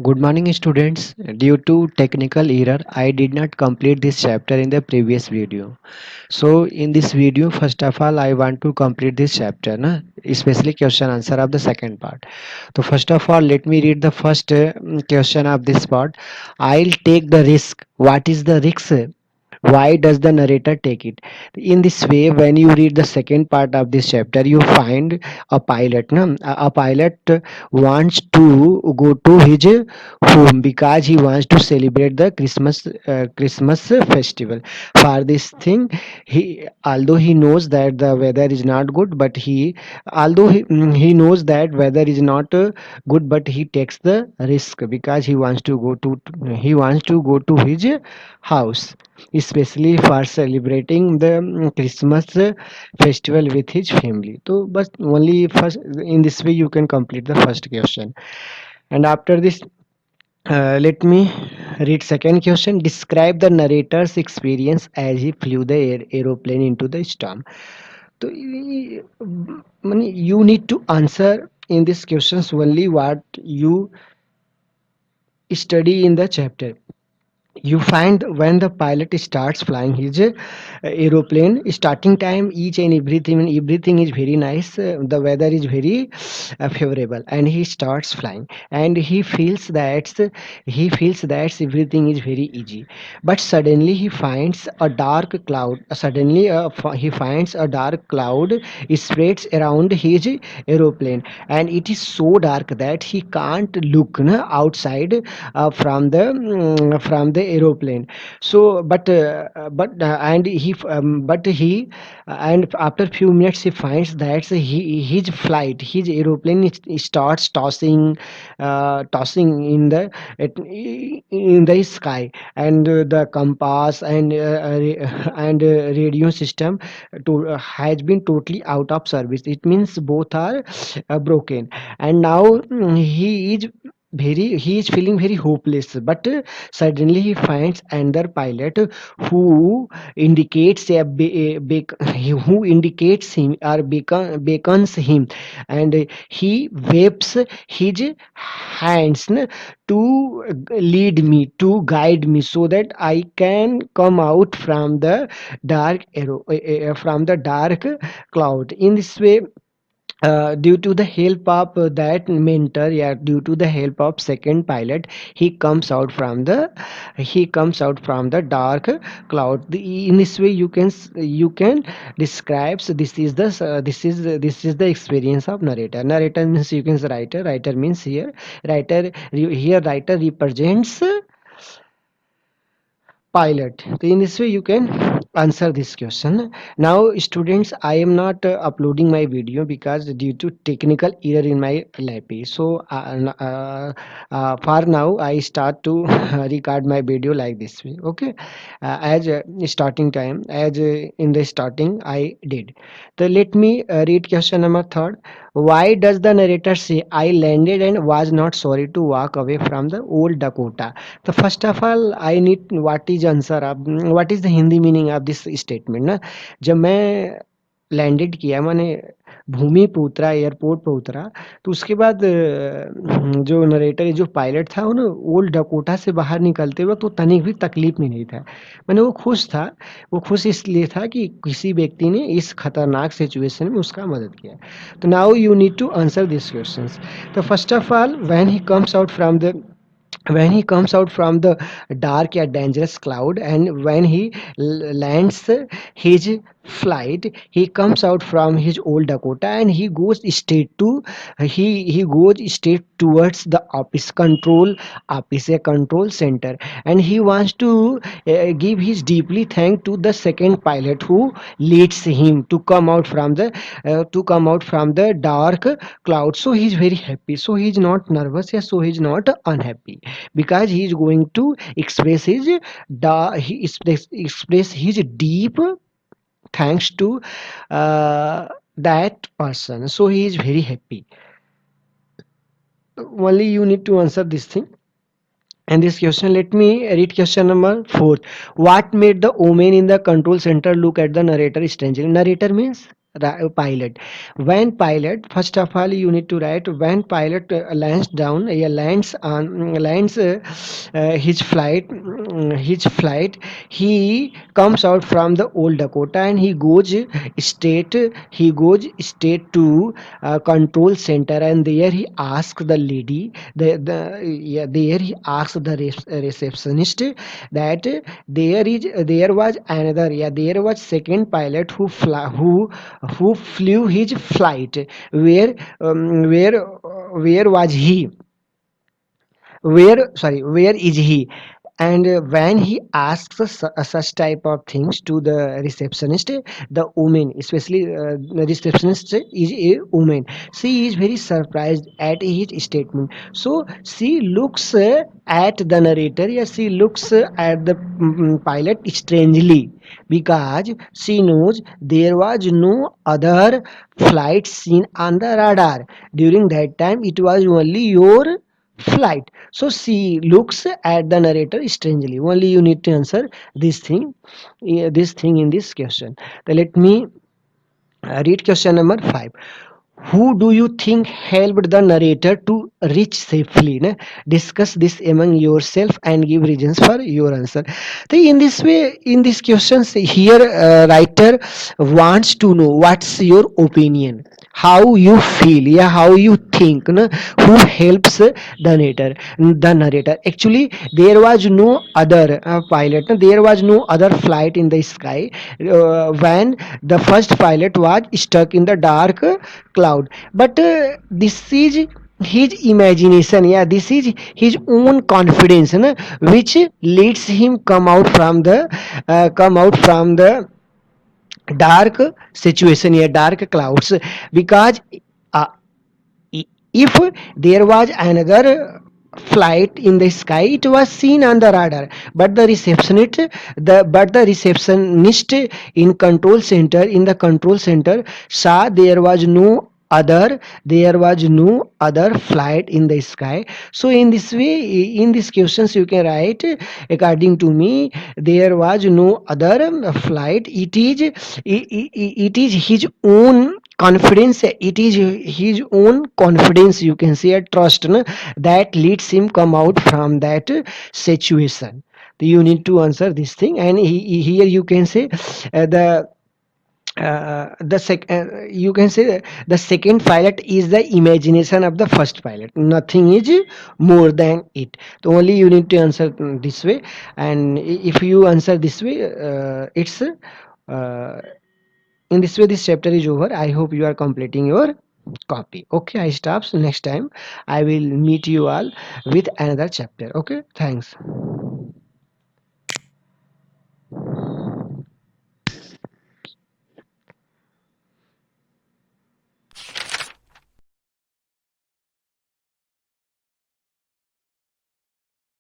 Good morning, students. Due to technical error, I did not complete this chapter in the previous video. So, in this video, first of all, I want to complete this chapter, na? Especially question answer of the second part. So, first of all, let me read the first question of this part. I'll take the risk. What is the risk? Why does the narrator take it? In this way, when you read the second part of this chapter, you find a pilot, na? A pilot wants to go to his home because he wants to celebrate the Christmas festival. For this thing, he although he knows that the weather is not good, but he knows that weather is not good, but he takes the risk because he wants to go to his house, especially for celebrating the Christmas festival with his family. So, but only first in this way you can complete the first question. And after this, let me read second question. Describe the narrator's experience as he flew the aeroplane into the storm. So, you need to answer in these questions only what you study in the chapter. You find when the pilot starts flying his aeroplane, starting time, each and everything is very nice, the weather is very favorable, and he starts flying, and he feels that everything is very easy. But suddenly he finds a dark cloud, he finds a dark cloud spreads around his aeroplane, and it is so dark that he can't look outside from the aeroplane. So but he and after few minutes he finds that his aeroplane starts tossing in the sky, and the compass and radio system has been totally out of service. It means both are broken, and now he is feeling very hopeless. But suddenly he finds another pilot who indicates who indicates him or beckons him, and he waves his hands to lead me, to guide me, so that I can come out from the from the dark cloud. In this way, due to the help of that mentor, yeah, due to the help of second pilot, he comes out from the dark cloud. In this way you can describe. So this is the experience of narrator. Narrator means you can say writer. Writer means writer represents pilot. So in this way you can answer this question. Now students, I am not uploading my video because due to technical error in my lap. So for now I start to record my video like this way. Okay, as starting time, as in the starting I did. So let me read question number third. Why does the narrator say I landed and was not sorry to walk away from the old Dakota? तो first of all I need what is answer of what is the Hindi meaning of this statement ना। जब मैं landed किया, मैंने भूमि पे उतरा, airport पे उतरा, तो उसके बाद जो नरेटर जो पायलट था वो ना ओल्ड डकोटा से बाहर निकलते वक्त वो तनिक भी तकलीफ में नहीं था। मैंने वो खुश था। वो खुश इसलिए था कि किसी व्यक्ति ने इस खतरनाक सिचुएशन में उसका मदद किया। तो now you need to answer this questions. तो first of all when he comes out from the dark or dangerous cloud, and when he lands his flight, he comes out from his old Dakota, and he goes straight towards the office control center, and he wants to give his deeply thank to the second pilot who leads him to come out from the dark cloud. So he's very happy, so he's not nervous, yeah, so he's not unhappy, because he is going to express express his deep thanks to that person. So he is very happy. Only you need to answer this thing. And this question, let me read question number 4. What made the woman in the control center look at the narrator strangely? Narrator means pilot. When pilot, first of all, you need to write when pilot lands down, lands his flight. He comes out from the old Dakota and straight he goes straight to control center, and there he asks the lady the yeah, there he asks the receptionist that there was another, there was second pilot who flew his flight. where where was he, where is he? And when he asks such type of things to the receptionist, the woman, especially the receptionist is a woman, she is very surprised at his statement. So she looks at the narrator, yeah, she looks at the pilot strangely, because she knows there was no other flight seen on the radar. During that time it was only your flight. So she looks at the narrator strangely. Only you need to answer this thing, this thing in this question. Then let me read question number 5. Who do you think helped the narrator to reach safely? Na? Discuss this among yourself and give reasons for your answer. So in this way, in these questions, here writer wants to know what's your opinion, how you feel, yeah, how you think, na? Who helps the narrator. Actually, there was no other pilot, na? There was no other flight in the sky when the first pilot was stuck in the dark cloud. But this is his imagination, yeah, this is his own confidence, na, which leads him come out from the dark situation, yeah, dark clouds. Because uh, if there was another flight in the sky, it was seen on the radar, but the receptionist in the control center saw there was no other flight in the sky. So in this way, in these questions you can write, according to me, there was no other flight. It is his own confidence, it is his own confidence, you can say, a trust, na, that leads him come out from that situation. You need to answer this thing. And here you can say you can say the second pilot is the imagination of the first pilot, nothing is more than it. So only you need to answer this way. And if you answer this way, it's in this way this chapter is over. I hope you are completing your copy. Okay, I stop. So next time I will meet you all with another chapter. Okay, thanks.